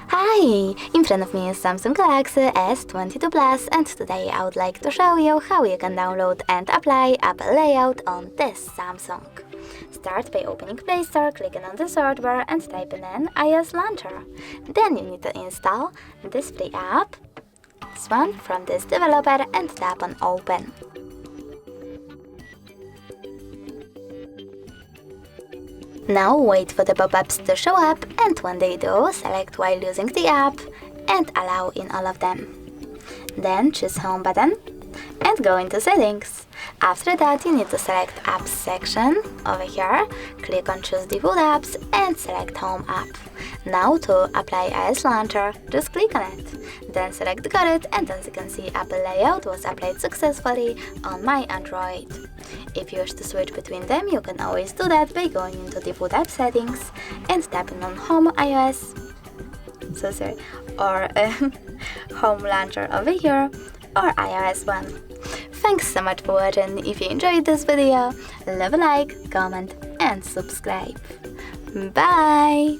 Hi! In front of me is Samsung Galaxy S22 Plus, and today I would like to show you how you can download and apply Apple Layout on this Samsung. Start by opening Play Store, clicking on the search bar and typing in iOS Launcher. Then you need to install this free app, this one from this developer, and tap on Open. Now wait for the pop-ups to show up, and when they do, select while using the app and allow in all of them. Then choose Home button and go into Settings. After that, you need to select Apps section over here, click on Choose Default Apps and select Home app. Now to apply iOS Launcher, just click on it. Then select Got it, and as you can see, Apple Layout was applied successfully on my Android. If you wish to switch between them, you can always do that by going into Default App Settings and tapping on Home iOS, or Home Launcher over here, or iOS one. Thanks so much for watching. If you enjoyed this video, leave a like, comment and subscribe. Bye!